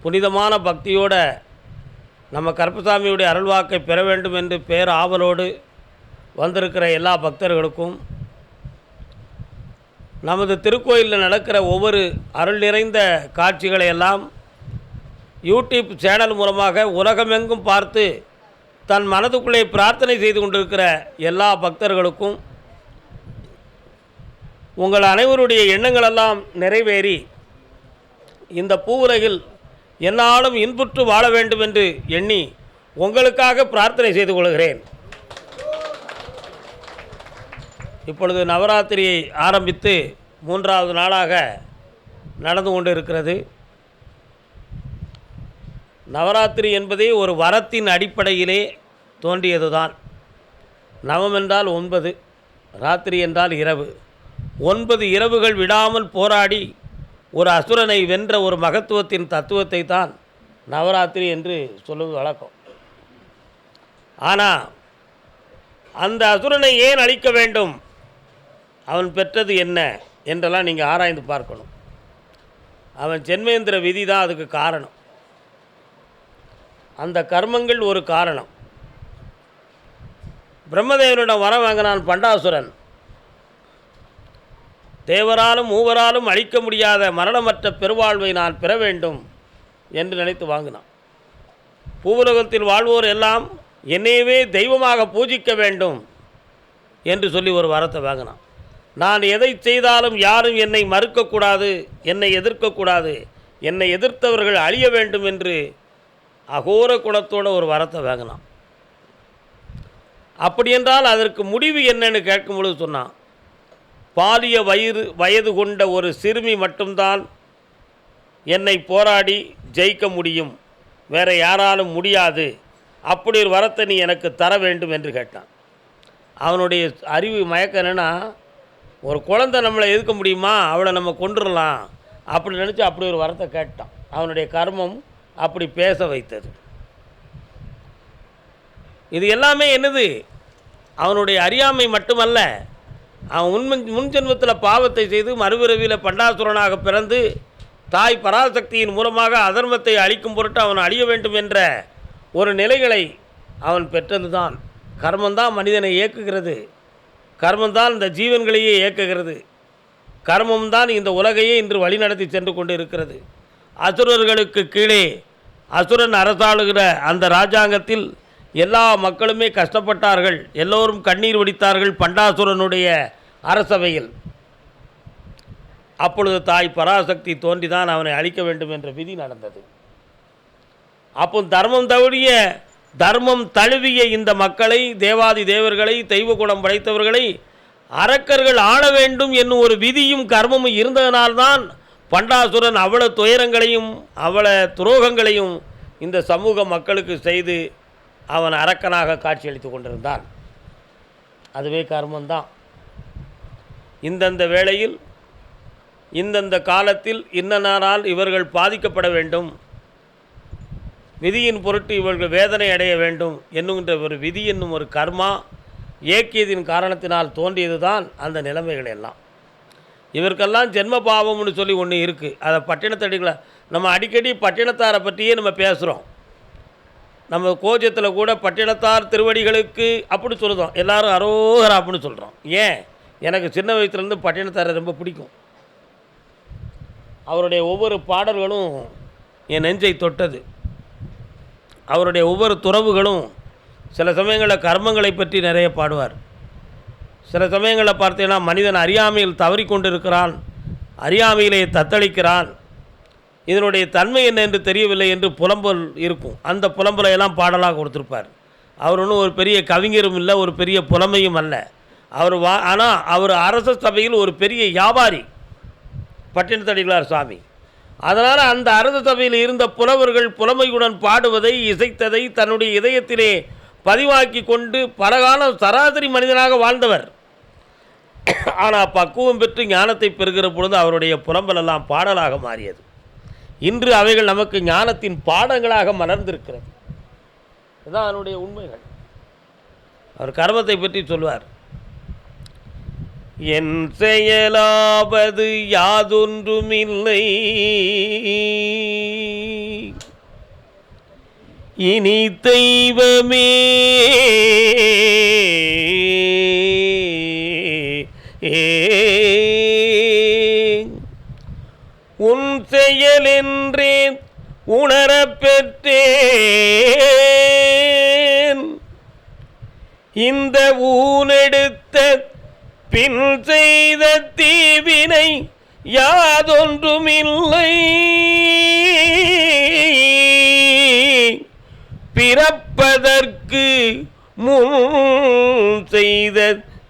புனிதமான பக்தியோட நம்ம கருப்பசாமியுடைய அருள்வாக்கை பெற வேண்டும் என்று பேர் ஆவலோடு வந்திருக்கிற எல்லா பக்தர்களுக்கும் நமது திருக்கோயிலில் நடக்கிற ஒவ்வொரு அருள் நிறைந்த காட்சிகளை எல்லாம் யூடியூப் சேனல் மூலமாக உலகமெங்கும் பார்த்து தன் மனதுக்குள்ளே பிரார்த்தனை செய்து கொண்டிருக்கிற எல்லா பக்தர்களுக்கும் உங்கள் அனைவருடைய எண்ணங்களெல்லாம் நிறைவேறி இந்த பூவுலகில் என்னாலும் இன்புற்று வாழ வேண்டும் என்று எண்ணி உங்களுக்காக பிரார்த்தனை செய்து கொள்கிறேன். இப்பொழுது நவராத்திரியை ஆரம்பித்து 3வது நாளாக நடந்து கொண்டு இருக்கிறது. நவராத்திரி என்பதே ஒரு வரத்தின் அடிப்படையிலே தோன்றியதுதான். நவம் என்றால் 9, ராத்திரி என்றால் இரவு. 9 இரவுகள் விடாமல் போராடி ஒரு அசுரனை வென்ற ஒரு மகத்துவத்தின் தத்துவத்தை தான் நவராத்திரி என்று சொல்லுவது வழக்கம். ஆனால் அந்த அசுரனை ஏன் அழிக்க வேண்டும், அவன் பெற்றது என்ன என்றெல்லாம் நீங்கள் ஆராய்ந்து பார்க்கணும். அவன் ஜென்மேந்திர விதி தான் அதுக்கு காரணம். அந்த கர்மங்கள் ஒரு காரணம். பிரம்மதேவனிடம் வரம் வாங்கினான் பண்டாசுரன். தேவராலும் மூவராலும் அழிக்க முடியாத மரணமற்ற பெருவாழ்வை நான் பெற வேண்டும் என்று நினைத்து வாங்கினான். பூவுலகத்தில் வாழ்வோர் எல்லாம் என்னையவே தெய்வமாக பூஜிக்க வேண்டும் என்று சொல்லி ஒரு வரத்தை வாங்கினான். நான் எதை செய்தாலும் யாரும் என்னை மறுக்கக்கூடாது, என்னை எதிர்க்கக்கூடாது, என்னை எதிர்த்தவர்கள் அழிய வேண்டும் என்று அகோர குணத்தோடு ஒரு வரத்தை வாங்கினான். அப்படியென்றால் அதற்கு முடிவு என்னன்னு கேட்கும் பொழுது சொன்னான், பாலிய வயது கொண்ட ஒரு சிறுமி மட்டும்தான் என்னை போராடி ஜெயிக்க முடியும், வேறு யாராலும் முடியாது, அப்படி ஒரு வரத்தை நீ எனக்கு தர வேண்டும் என்று கேட்டான். அவனுடைய அறிவு மயக்கம் என்னென்னா, ஒரு குழந்தை நம்மளை எதிர்க்க முடியுமா, அவளை நம்ம கொண்டுடலாம் அப்படி நினச்சி அப்படி ஒரு வரத்தை கேட்டான். அவனுடைய கர்மம் அப்படி பேச வைத்தது. இது எல்லாமே என்னது, அவனுடைய அறியாமை மட்டுமல்ல, அவன் முன் ஜென்மத்தில் பாவத்தை செய்து மறுபிறவியில் பண்டாசுரனாக பிறந்து தாய் பராசக்தியின் மூலமாக அதர்மத்தை அழிக்கும் பொருட்டு அவன் அழிய வேண்டும் என்ற ஒரு நிலைகளை அவன் பெற்றது தான். கர்மந்தான் மனிதனை இயக்குகிறது, கர்மந்தான் இந்த ஜீவன்களையே இயக்குகிறது, கர்மம்தான் இந்த உலகையே இன்று வழிநடத்தி சென்று கொண்டு இருக்கிறது. அசுரர்களுக்கு கீழே அசுரன் அரசாளுகிற அந்த இராஜாங்கத்தில் எல்லா மக்களுமே கஷ்டப்பட்டார்கள், எல்லோரும் கண்ணீர் வடித்தார்கள் பண்டாசுரனுடைய அரசவையில். அப்பொழுது தாய் பராசக்தி தோன்றிதான் அவனை அழிக்க வேண்டும் என்ற விதி நடந்தது. அப்போ தர்மம் தழுவிய இந்த மக்களை, தேவாதி தேவர்களை, தெய்வ குணம் படைத்தவர்களை அரக்கர்கள் ஆள வேண்டும் என்னும் ஒரு விதியும் கர்மமும் இருந்ததனால்தான் பண்டாசுரன் அவ்வளவு துயரங்களையும் அவ்வளவு துரோகங்களையும் இந்த சமூக மக்களுக்கு செய்து அவன் அரக்கனாக காட்சியளித்து கொண்டிருந்தான். அதுவே கர்மந்தான். இந்தந்த வேளையில் இந்தந்த காலத்தில் இன்னனால் இவர்கள் பாதிக்கப்பட வேண்டும், விதியின் பொருட்டு இவர்கள் வேதனை அடைய வேண்டும் என்னுகின்ற ஒரு விதி என்னும் ஒரு கர்மா இயக்கியதின் காரணத்தினால் தோன்றியது தான் அந்த நிலைமைகள் எல்லாம். இவருக்கெல்லாம் ஜென்ம பாவம்னு சொல்லி ஒன்று இருக்குது. அதை பட்டினத்தடிகளை நம்ம அடிக்கடி பட்டினத்தாரை பற்றியே நம்ம பேசுகிறோம். நம்ம கோஜத்தில் கூட பட்டினத்தார் திருவடிகளுக்கு அப்படி சொல்லுதோம், எல்லோரும் அரோகரா அப்படின்னு சொல்கிறோம். ஏன், எனக்கு சின்ன வயசுலேருந்து பட்டினத்தாரை ரொம்ப பிடிக்கும். அவருடைய ஒவ்வொரு பாடல்களும் என் நெஞ்சை தொட்டது. அவருடைய ஒவ்வொரு துறவுகளும் சில சமயங்களில் கர்மங்களை பற்றி நிறைய பாடுவார். சில சமயங்களில் பார்த்தீங்கன்னா மனிதன் அறியாமையில் தவறி கொண்டிருக்கிறான், அறியாமையிலே தத்தளிக்கிறான், இதனுடைய தன்மை என்ன என்று தெரியவில்லை என்று புலம்பல் இருக்கும். அந்த புலம்பலையெல்லாம் பாடலாக கொடுத்துருப்பார். அவர் ஒன்றும் ஒரு பெரிய கவிஞரும் இல்லை, ஒரு பெரிய புலமையும் அல்ல. ஆனால் அவர் அரச சபையில் ஒரு பெரிய வியாபாரி பட்டினத்தடிகளார் சுவாமி. அதனால் அந்த அரச சபையில் இருந்த புலவர்கள் புலமையுடன் பாடுவதை, இசைத்ததை தன்னுடைய இதயத்திலே பதிவாக்கி கொண்டு பலகாலம் சராசரி மனிதனாக வாழ்ந்தவர். ஆனால் பக்குவம் பெற்று ஞானத்தை பெறுகிற பொழுது அவருடைய புலம்பலெல்லாம் பாடலாக மாறியது. இன்று அவைகள் நமக்கு ஞானத்தின் பாடங்களாக மலர்ந்திருக்கிறது. இதுதான் அவனுடைய உண்மைகள். அவர் கர்மத்தை பற்றி சொல்வார். என் செயலாவது யாதொன்றுமில்லை இனி தெய்வமே உன் செயலென்றேன் உணரப் பெற்றேன் இந்த ஊனெடுத்த பின் செய்த தீவினை யாதொன்றுமில்லை பிறப்பதற்கு முன் செய்த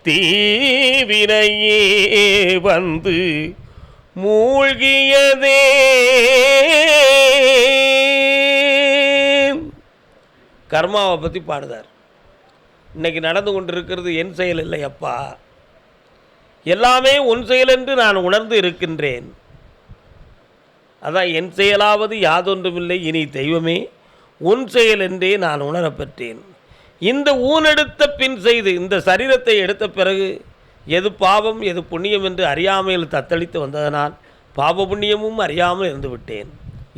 தீவினையே வந்து மூழ்கியதே. கர்மாவை பற்றி பாடுதார். இன்னைக்கு நடந்து கொண்டிருக்கிறது என் செயல் இல்லை அப்பா, எல்லாமே உன் செயல் என்று நான் உணர்ந்து இருக்கின்றேன். அதான் என் செயலாவது யாதொன்றுமில்லை இனி தெய்வமே உன் செயல் என்றே நான் உணரப்பெற்றேன். இந்த ஊனெடுத்த பின் செய்து இந்த சரீரத்தை எடுத்த பிறகு எது பாவம் எது புண்ணியம் என்று அறியாமையில் தத்தளித்து வந்ததனால் பாவ புண்ணியமும் அறியாமல் இருந்து விட்டேன்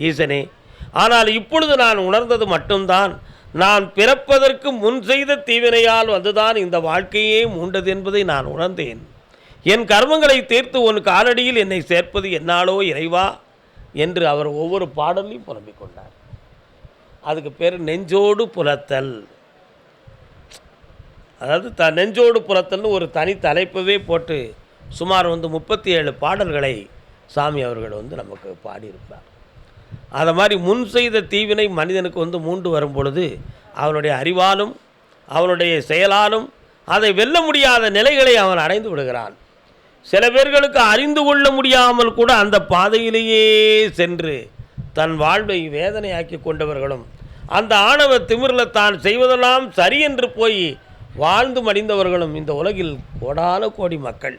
ஈசனே. ஆனால் இப்பொழுது நான் உணர்ந்தது மட்டும்தான், நான் பிறப்பதற்கு முன் செய்த தீவினையால் வந்துதான் இந்த வாழ்க்கையே மூண்டது என்பதை நான் உணர்ந்தேன். என் கர்மங்களை தீர்த்து உன் காலடியில் என்னை சேர்ப்பது என்னாலோ இறைவா என்று அவர் ஒவ்வொரு பாடலையும் புலம்பிக் கொண்டார். அதுக்கு பேர் நெஞ்சோடு புலத்தல். அதாவது நெஞ்சோடு புலத்தல்னு ஒரு தனி தலைப்பவே போட்டு சுமார் 37 பாடல்களை சாமி அவர்கள் நமக்கு பாடியிருப்பார். அதை மாதிரி முன் செய்த தீவினை மனிதனுக்கு மூண்டு வரும் பொழுது அவனுடைய அறிவாலும் அவனுடைய செயலாலும் அதை வெல்ல முடியாத நிலைகளை அவன் அடைந்து விடுகிறான். சில பேர்களுக்கு அறிந்து கொள்ள முடியாமல் கூட அந்த பாதையிலேயே சென்று தன் வாழ்வை வேதனையாக்கி கொண்டவர்களும், அந்த ஆணவ திமிரில் தான் செய்வதெல்லாம் சரி என்று போய் வாழ்ந்து மடிந்தவர்களும் இந்த உலகில் கோடான கோடி மக்கள்.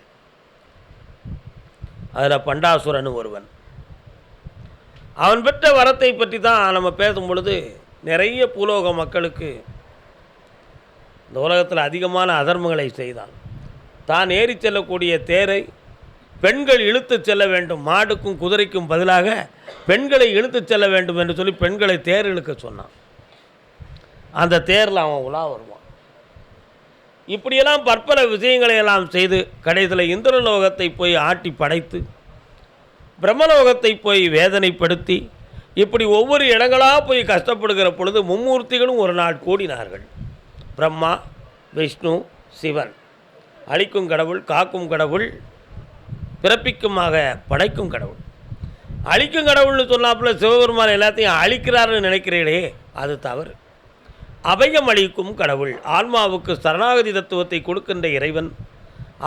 அதில் பண்டாசுரன் ஒருவன். அவன் பெற்ற வரத்தை பற்றி தான் நம்ம பேசும் பொழுது நிறைய பூலோக மக்களுக்கு இந்த உலகத்தில் அதிகமான அதர்மங்களை செய்தான். தான் ஏறி செல்லக்கூடிய தேரை பெண்கள் இழுத்து செல்ல வேண்டும், மாடுக்கும் குதிரைக்கும் பதிலாக பெண்களை இழுத்து செல்ல வேண்டும் என்று சொல்லி பெண்களை தேர் இழுக்க சொன்னான். அந்த தேரில் அவன் உலா வருவான். இப்படியெல்லாம் பற்பல விஷயங்களை எல்லாம் செய்து கடைசியில் இந்திரலோகத்தை போய் ஆட்டி படைத்து பிரம்மலோகத்தை போய் வேதனைப்படுத்தி இப்படி ஒவ்வொரு இடங்களாக போய் கஷ்டப்படுகிற பொழுது மும்மூர்த்திகளும் ஒரு நாள் கூடினார்கள். பிரம்மா, விஷ்ணு, சிவன். அழிக்கும் கடவுள், காக்கும் கடவுள், பிறப்பிக்குமாக படைக்கும் கடவுள். அழிக்கும் கடவுள்னு சொன்னாப்புல சிவபெருமான் எல்லாத்தையும் அழிக்கிறாருன்னு நினைக்கிறீர்களே, அது தவறு. அபயம் அளிக்கும் கடவுள், ஆன்மாவுக்கு சரணாகதி தத்துவத்தை கொடுக்கின்ற இறைவன்,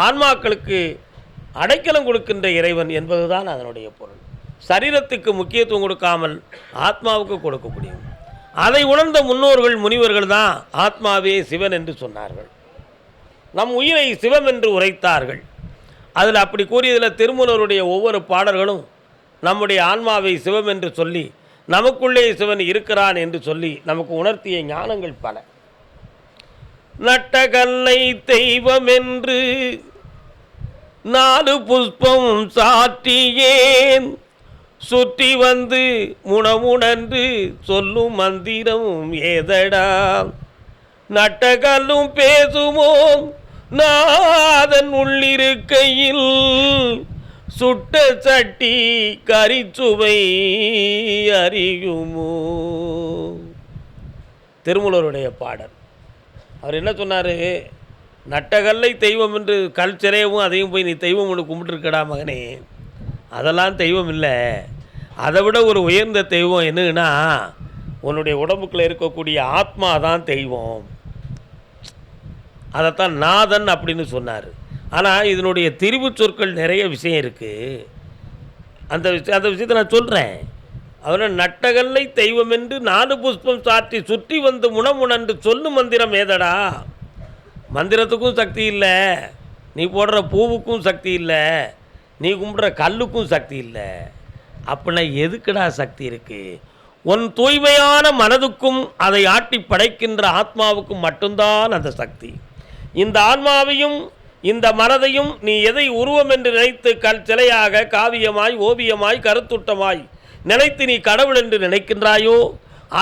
ஆன்மாக்களுக்கு அடைக்கலம் கொடுக்கின்ற இறைவன் என்பதுதான் அதனுடைய பொருள். சரீரத்துக்கு முக்கியத்துவம் கொடுக்காமல் ஆத்மாவுக்கு கொடுக்க முடியும். அதை உணர்ந்த முன்னோர்கள் முனிவர்கள் தான் ஆத்மாவே சிவன் என்று சொன்னார்கள். நம் உயிரை சிவம் என்று உரைத்தார்கள். அதில் அப்படி கூறியதில் திருமூலருடைய ஒவ்வொரு பாடல்களும் நம்முடைய ஆன்மாவை சிவம் என்று சொல்லி நமக்குள்ளே சிவன் இருக்கிறான் என்று சொல்லி நமக்கு உணர்த்திய ஞானங்கள் பல. நட்டகல்லை தெய்வம் என்று 4 புஷ்பம் சாற்றியேன் சுற்றி வந்து முணமுணன்று சொல்லும் மந்திரம் ஏதடா. நட்டகல்லும் பேசுவோம் நாதன் உள்ளிருக்கையில் சுட்ட சட்டி கரிச்சுவை அறியுமோ. திருமூலருடைய பாடல். அவர் என்ன சொன்னார்? நட்டகல்லை தெய்வம் என்று கல் சிலையவும் அதையும் போய் நீ தெய்வம் ஒன்று கும்பிட்டுருக்கடா மகனே, அதெல்லாம் தெய்வம் இல்லை. அதை விட ஒரு உயர்ந்த தெய்வம் என்னன்னா உன்னுடைய உடம்புக்குள்ளே இருக்கக்கூடிய ஆத்மா தான் தெய்வம். அதைத்தான் நாதன் அப்படின்னு சொன்னார். ஆனால் இதனுடைய திரிவு சொற்கள் நிறைய விஷயம் இருக்குது. அந்த விஷயத்தை நான் சொல்கிறேன். அவரை நட்டகல்லை தெய்வம் என்று 4 புஷ்பம் சாற்றி சுற்றி வந்து முணமுணன்று சொல்லும் மந்திரம் ஏதடா. மந்திரத்துக்கும் சக்தி இல்லை, நீ போடுற பூவுக்கும் சக்தி இல்லை, நீ கும்பிட்ற கல்லுக்கும் சக்தி இல்லை. அப்படின்னா எதுக்குடா சக்தி இருக்குது? உன் தூய்மையான மனதுக்கும் அதை ஆட்டி படைக்கின்ற ஆத்மாவுக்கும் மட்டும்தான் அந்த சக்தி. இந்த ஆன்மாவையும் இந்த மனதையும் நீ எதை உருவம் என்று நினைத்து சிலையாக, காவியமாய், ஓவியமாய், கருத்துட்டமாய் நினைத்து நீ கடவுள் என்று நினைக்கின்றாயோ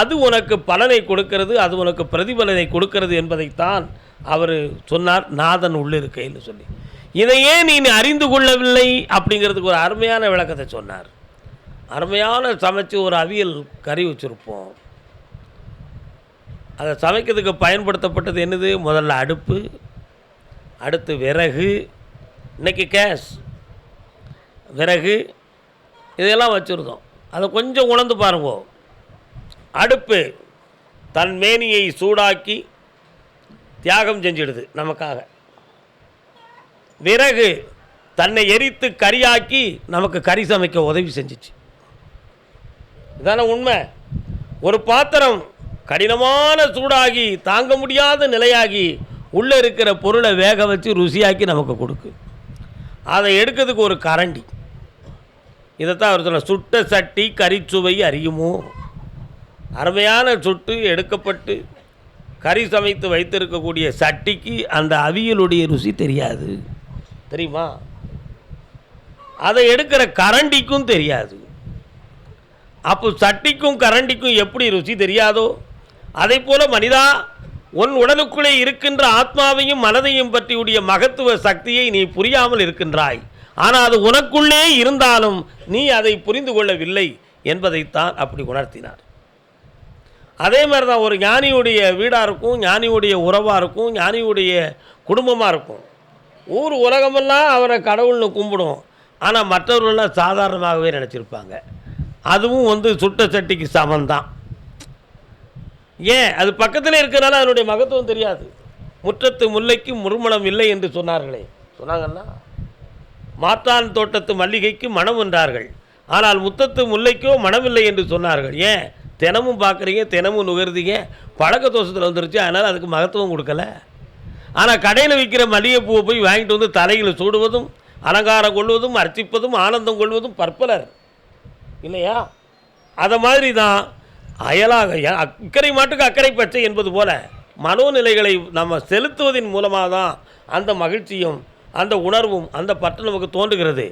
அது உனக்கு பலனை கொடுக்கிறது, அது உனக்கு பிரதிபலனை கொடுக்கிறது என்பதைத்தான் அவர் சொன்னார். நாதன் உள்ளிருக்கைன்னு சொல்லி இதையே நீ அறிந்து கொள்ளவில்லை அப்படிங்கிறதுக்கு ஒரு அருமையான விளக்கத்தை சொன்னார். அருமையான சமைச்சு ஒரு அவியல் கறி வச்சுருப்போம். அதை சமைக்கிறதுக்கு பயன்படுத்தப்பட்டது என்னது? முதல்ல அடுப்பு, அடுத்து விறகு, இன்றைக்கி கேஸ், விறகு இதையெல்லாம் வச்சுருந்தோம். அதை கொஞ்சம் உணர்ந்து பாருங்க. அடுப்பு தன் மேனியை சூடாக்கி தியாகம் செஞ்சிடுது நமக்காக. விறகு தன்னை எரித்து கரியாக்கி நமக்கு கறி சமைக்க உதவி செஞ்சிச்சு. இதான உண்மை. ஒரு பாத்திரம் கடினமான சூடாகி தாங்க முடியாத நிலையாகி உள்ளே இருக்கிற பொருளை வேக வச்சு ருசியாக்கி நமக்கு கொடுக்கு. அதை எடுக்கிறதுக்கு ஒரு கரண்டி. இதைத்தான் அவர் சொன்ன சுட்ட சட்டி கறிச்சுவை அறியுமோ. அருமையான சுட்டு எடுக்கப்பட்டு கறி சமைத்து வைத்திருக்கக்கூடிய சட்டிக்கு அந்த அவியலுடைய ருசி தெரியாது, தெரியுமா? அதை எடுக்கிற கரண்டிக்கும் தெரியாது. அப்போ சட்டிக்கும் கரண்டிக்கும் எப்படி ருசி தெரியாதோ அதை போல மனிதா, உன் உடலுக்குள்ளே இருக்கின்ற ஆத்மாவையும் மனதையும் பற்றியுடைய மகத்துவ சக்தியை நீ புரியாமல் இருக்கின்றாய். ஆனால் அது உனக்குள்ளே இருந்தாலும் நீ அதை புரிந்து கொள்ளவில்லை என்பதைத்தான் அப்படி உணர்த்தினார். அதே மாதிரி தான் ஒரு ஞானியுடைய வீடாக இருக்கும், ஞானியுடைய உறவாக இருக்கும், ஞானியுடைய குடும்பமாக இருக்கும். ஊர் உலகமெல்லாம் அவரை கடவுள்னு கும்பிடும். ஆனால் மற்றவர்கள்லாம் சாதாரணமாகவே நினச்சிருப்பாங்க. அதுவும் சுட்ட சட்டிக்கு சமந்தான். ஏன்? அது பக்கத்தில் இருக்கிறனால அதனுடைய மகத்துவம் தெரியாது. முற்றத்து முல்லைக்கு முறுமணம் இல்லை என்று சொன்னார்களே, சொன்னாங்கன்னா மாற்றான் தோட்டத்து மல்லிகைக்கு மனம் என்றார்கள். ஆனால் முத்தத்து முல்லைக்கோ மனமில்லை என்று சொன்னார்கள். ஏன்? தினமும் பார்க்குறீங்க, தினமும் நுகர்ந்தீங்க, பழக்க தோஷத்தில் வந்துருச்சு, அதனால் அதுக்கு மகத்துவம் கொடுக்கல. ஆனால் கடையில் விற்கிற மல்லிகைப்பூவை போய் வாங்கிட்டு தலையில் சூடுவதும், அலங்காரம் கொள்வதும், அர்ச்சிப்பதும், ஆனந்தம் கொள்வதும் பற்பலர் இல்லையா? அதை மாதிரி தான் அயலாக அக்கறை மாட்டுக்கு அக்கறை பச்சை என்பது போல மனோநிலைகளை நம்ம செலுத்துவதன் மூலமாக தான் அந்த மகிழ்ச்சியும் அந்த உணர்வும் அந்த பற்று நமக்கு தோன்றுகிறது.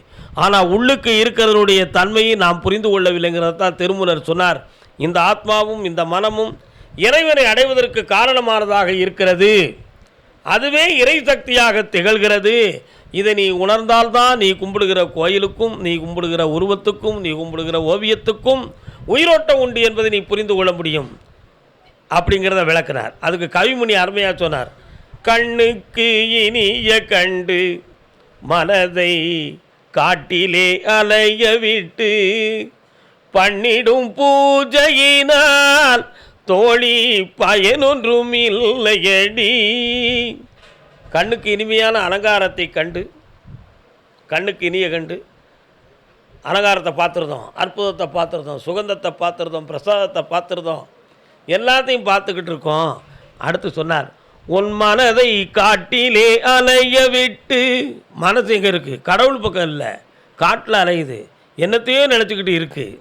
ஆனால் உள்ளுக்கு இருக்கிறதனுடைய தன்மையை நாம் புரிந்து கொள்ளவில்லைங்கிறது தான் திருமூலர் சொன்னார். இந்த ஆத்மாவும் இந்த மனமும் இறைவனை அடைவதற்கு காரணமானதாக இருக்கிறது. அதுவே இறை சக்தியாக திகழ்கிறது. இதை நீ உணர்ந்தால்தான் நீ கும்பிடுகிற கோயிலுக்கும், நீ கும்பிடுகிற உருவத்துக்கும், நீ கும்பிடுகிற ஓவியத்துக்கும் உயிரோட்டம் உண்டு என்பதை நீ புரிந்து கொள்ள முடியும் அப்படிங்கிறத விளக்கினார். அதுக்கு கவிமணி அருமையாக சொன்னார். கண்ணுக்கு இனிய கண்டு மனதை காட்டிலே அலைய விட்டு பண்ணிடும் பூஜையினால் தோழி பயனொன்றும் இல்லையடி. கண்ணுக்கு இனிமையான அலங்காரத்தை கண்டு, கண்ணுக்கு இனிய கண்டு அலங்காரத்தை பார்த்துருந்தோம், அற்புதத்தை பார்த்துருந்தோம், சுகந்தத்தை பார்த்துருந்தோம், பிரசாதத்தை பார்த்துருந்தோம், எல்லாத்தையும் பார்த்துக்கிட்டு இருக்கோம். அடுத்து சொன்னார், உன் மனதை காட்டிலே அலைய விட்டு. மனசு எங்கே இருக்குது? கடவுள் பக்கம் இல்லை, காட்டில் அலையுது, என்னத்தையோ நினச்சிக்கிட்டு இருக்குது.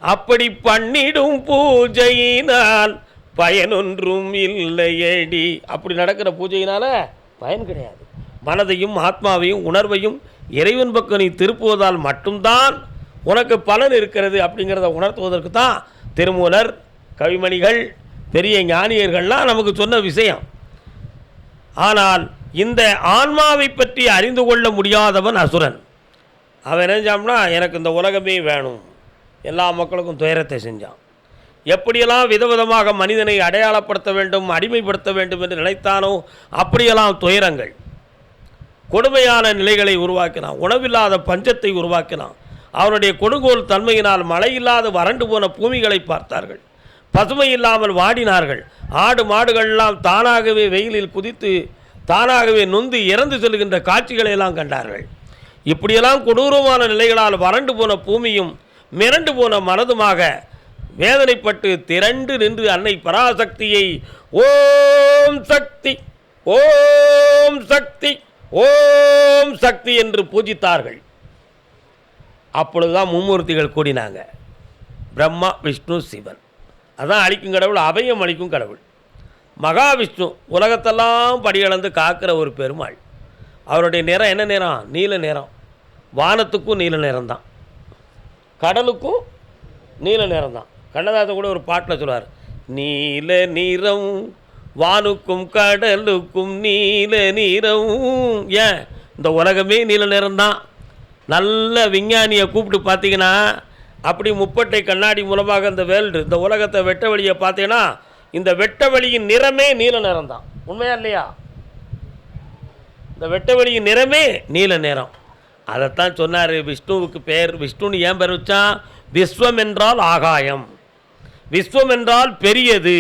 அப்படி பண்ணிடும் பூஜையினால் பயனொன்றும் இல்லையடி. அப்படி நடக்கிற பூஜையினால் பயன் கிடையாது. மனதையும் ஆத்மாவையும் உணர்வையும் இறைவன் பக்கம் நீ திருப்புவதால் மட்டும்தான் உனக்கு பலன் இருக்கிறது அப்படிங்கிறத உணர்த்துவதற்கு தான் திருமூலர், கவிமணிகள், பெரிய ஞானியர்கள்லாம் நமக்கு சொன்ன விஷயம். ஆனால் இந்த ஆன்மாவை பற்றி அறிந்து கொள்ள முடியாதவன் அசுரன். அவன் நினைச்சான்னா எனக்கு இந்த உலகமே வேணும், எல்லா மக்களுக்கும் துயரத்தை செஞ்சான். எப்படியெல்லாம் விதவிதமாக மனிதனை அடையாளப்படுத்த வேண்டும், அடிமைப்படுத்த வேண்டும் என்று நினைத்தானோ அப்படியெல்லாம் துயரங்கள், கொடுமையான நிலைகளை உருவாக்கினான். உணவில்லாத பஞ்சத்தை உருவாக்கினான். அவனுடைய கொடுங்கோல் தன்மையினால் மழையில்லாத வறண்டு போன பூமிகளை பார்த்தார்கள். பசுமை இல்லாமல் வாடினார்கள். ஆடு மாடுகள்லாம் தானாகவே வெயிலில் குதித்து தானாகவே நொந்து இறந்து செல்கின்ற காட்சிகளை எல்லாம் கண்டார்கள். இப்படியெல்லாம் கொடூரமான நிலைகளால் வறண்டு போன பூமியும் மிரண்டு போன மனதுமாக வேதனைப்பட்டு திரண்டு நின்று அன்னை பராசக்தியை ஓம் சக்தி, ஓம் சக்தி, ஓம் சக்தி என்று பூஜித்தார்கள். அப்பொழுதுதான் மும்மூர்த்திகள் கூடினாங்க. பிரம்மா, விஷ்ணு, சிவன். அதான் அழிக்கும் கடவுள், அபயம் அளிக்கும் கடவுள். மகாவிஷ்ணு உலகத்தெல்லாம் படிகளந்து காக்கிற ஒரு பெருமாள். அவருடைய நிறம் என்ன நிறம்? நீல நிறம். வானத்துக்கும் நீல நிறம் தான், கடலுக்கும் நீல நிறம் தான். கண்ணதாசன் கூட ஒரு பாட்டில் சொல்வார், நீல நிறம் வானுக்கும் கடலுக்கும் நீல நிறம். ஏன்? இந்த உலகமே நீல நிறம் தான். நல்ல விஞ்ஞானியை கூப்பிட்டு பார்த்தீங்கன்னா, அப்படி முப்பட்டை கண்ணாடி மூலமாக இந்த வேர்ல்டு, இந்த உலகத்தை வெட்ட வெளியை பார்த்தீங்கன்னா, இந்த வெட்ட வெளியின் நிறமே நீல நிறம் தான். உண்மையா இல்லையா? இந்த வெட்ட வெளியின் நிறமே நீல நிறம். அதைத்தான் சொன்னார். விஷ்ணுவுக்கு பேர், விஷ்ணுன்னு ஏன் பேர் வச்சான்? விஸ்வம் என்றால் ஆகாயம், விஸ்வம் என்றால் பெரியது.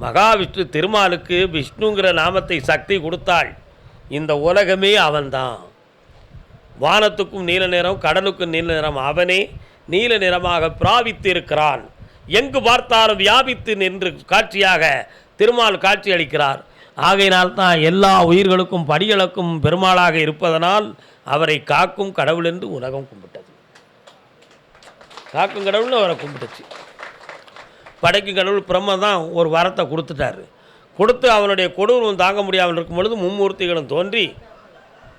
மகாவிஷ்ணு திருமாலுக்கு விஷ்ணுங்கிற நாமத்தை சக்தி கொடுத்தாள். இந்த உலகமே அவன்தான். வானத்துக்கும் நீல நிறம், கடலுக்கும் நீல நிறம். அவனே நீல நிறமாக பிராவித்து இருக்கிறான். எங்கு பார்த்தாலும் வியாபித்து நின்று காட்சியாக திருமால் காட்சி அளிக்கிறார். ஆகையினால்தான் எல்லா உயிர்களுக்கும் படிகளுக்கும் பெருமாளாக இருப்பதனால் அவரை காக்கும் கடவுள் என்று உலகம் கும்பிட்டது. காக்கும் கடவுள்னு அவரை கும்பிட்டுச்சு. படைக்கும் கடவுள் பிரம்ம தான் ஒரு வரத்தை கொடுத்துட்டார். கொடுத்து அவனுடைய கொடூரம் தாங்க முடியாமல் இருக்கும் பொழுது மும்மூர்த்திகளும் தோன்றி,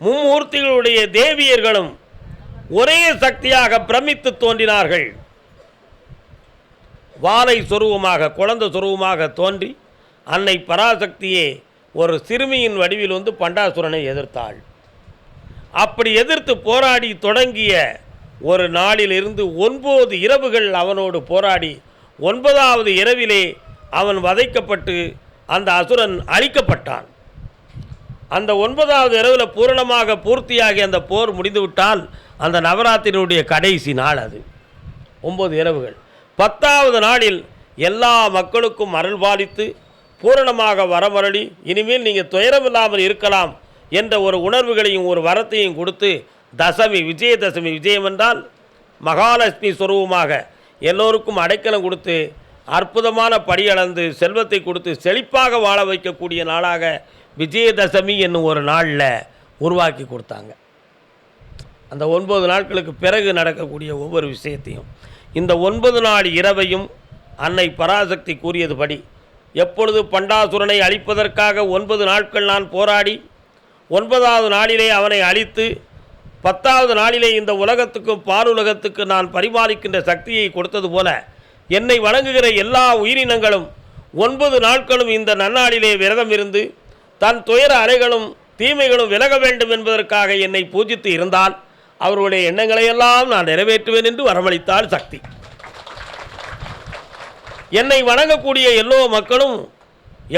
மும்மூர்த்திகளுடைய தேவியர்களும் ஒரே சக்தியாக பிரமித்து தோன்றினார்கள். வாலை சொருவமாக, குழந்தை சொருவமாக தோன்றி அன்னை பராசக்தியே ஒரு சிறுமியின் வடிவில் வந்து பண்டாசுரனை எதிர்த்தாள். அப்படி எதிர்த்து போராடி தொடங்கிய ஒரு நாளிலிருந்து 9 இரவுகள் அவனோடு போராடி 9வது இரவிலே அவன் வதைக்கப்பட்டு அந்த அசுரன் அழிக்கப்பட்டான். அந்த 9வது இரவில் பூரணமாக பூர்த்தியாகி அந்த போர் முடிந்துவிட்டால் அந்த நவராத்திரியுடைய கடைசி நாள் அது. 9 இரவுகள். 10வது நாளில் எல்லா மக்களுக்கும் அருள் பாலித்து பூரணமாக வரமரளி, இனிமேல் நீங்கள் துயரமில்லாமல் இருக்கலாம் என்ற ஒரு உணர்வுகளையும் ஒரு வரத்தையும் கொடுத்து, தசமி, விஜயதசமி, விஜயம் என்றால் மகாலட்சுமி ஸ்வரூபமாக எல்லோருக்கும் அடைக்கலம் கொடுத்து அற்புதமான படியளந்து செல்வத்தை கொடுத்து செழிப்பாக வாழ வைக்கக்கூடிய நாளாக விஜயதசமி என்னும் ஒரு நாளில் உருவாக்கி கொடுத்தாங்க. அந்த 9 நாட்களுக்கு பிறகு நடக்கக்கூடிய ஒவ்வொரு விஷயத்தையும் இந்த 9 நாள் இரவையும் அன்னை பராசக்தி கூறியதுபடி, எப்பொழுது பண்டாசுரனை அழிப்பதற்காக 9 நாட்கள் நான் போராடி 9வது நாளிலே அவனை அழித்து 10வது நாளிலே இந்த உலகத்துக்கும் பாலுலகத்துக்கு நான் பரிமாறிக்கின்ற சக்தியை கொடுத்தது போல, என்னை வணங்குகிற எல்லா உயிரினங்களும் 9 நாட்களும் இந்த நன்னாளிலே விரதம் இருந்து தன் துயர அலைகளும் தீமைகளும் விலக வேண்டும் என்பதற்காக என்னை பூஜித்து இருந்தால் அவர்களுடைய எண்ணங்களையெல்லாம் நான் நிறைவேற்றுவேன் என்று வரமளித்தாள் சக்தி. என்னை வணங்கக்கூடிய எல்லோ மக்களும்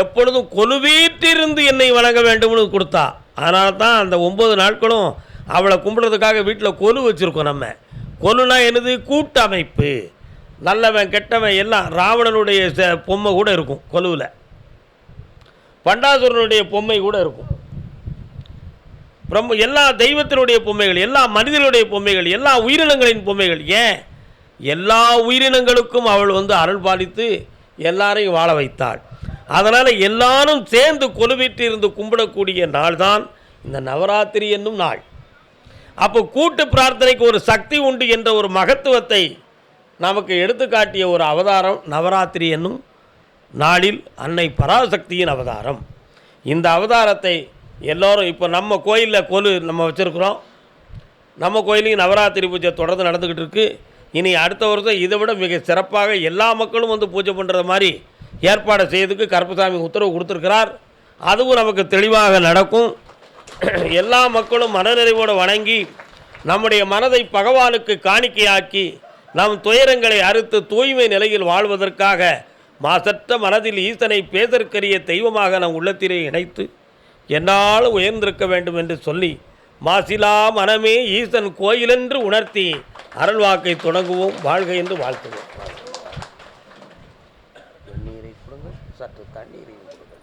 எப்பொழுதும் கொலுவீற்றிருந்து என்னை வணங்க வேண்டும்னு கொடுத்தா. அதனால தான் அந்த 9 நாட்களும் அவளை கும்பிட்றதுக்காக வீட்டில் கொலு வச்சுருக்கோம். நம்ம கொலுனா என்னது? கூட்டமைப்பு. நல்லவன் கெட்டவன் எல்லாம். ராவணனுடைய பொம்மை கூட இருக்கும் கொலுவில், பண்டாசுரனுடைய பொம்மை கூட இருக்கும், எல்லா தெய்வத்தினுடைய பொம்மைகள், எல்லா மனிதர்களுடைய பொம்மைகள், எல்லா உயிரினங்களின் பொம்மைகள். ஏன்? எல்லா உயிரினங்களுக்கும் அவள் வந்து அருள் பாலித்து எல்லாரையும் வாழ வைத்தாள். அதனால் எல்லாரும் சேர்ந்து கொலுவிட்டு இருந்து கும்பிடக்கூடிய நாள் தான் இந்த நவராத்திரி என்னும் நாள். அப்போ கூட்டு பிரார்த்தனைக்கு ஒரு சக்தி உண்டு என்ற ஒரு மகத்துவத்தை நமக்கு எடுத்துக்காட்டிய ஒரு அவதாரம் நவராத்திரி என்னும் நாளில் அன்னை பராசக்தியின் அவதாரம். இந்த அவதாரத்தை எல்லோரும் இப்போ நம்ம கோயிலில் கொலு நம்ம வச்சுருக்குறோம். நம்ம கோயிலையும் நவராத்திரி பூஜை தொடர்ந்து நடந்துக்கிட்டு இருக்குது. இனி அடுத்த வருஷம் இதை விட மிக சிறப்பாக எல்லா மக்களும் வந்து பூஜை பண்ணுறது மாதிரி ஏற்பாடு செய்யறதுக்கு கருப்பசாமி உத்தரவு கொடுத்துருக்கிறார். அதுவும் நமக்கு தெளிவாக நடக்கும். எல்லா மக்களும் மனநிறைவோடு வணங்கி நம்முடைய மனதை பகவானுக்கு காணிக்கையாக்கி நம் துயரங்களை அறுத்து தூய்மை நிலையில் வாழ்வதற்காக மாசற்ற மனதில் ஈசனை பேதற்கரிய தெய்வமாக நம் உள்ளத்திலே இணைத்து என்னால் உயர்ந்திருக்க வேண்டும் என்று சொல்லி மாசிலா மனமே ஈசன் கோயிலென்று உணர்த்தி அருள்வாக்கை தொடங்குவோம். வாழ்க என்று வாழ்த்துவோம். தண்ணீரை கொடுங்க, சற்று தண்ணீரை கொடுங்க.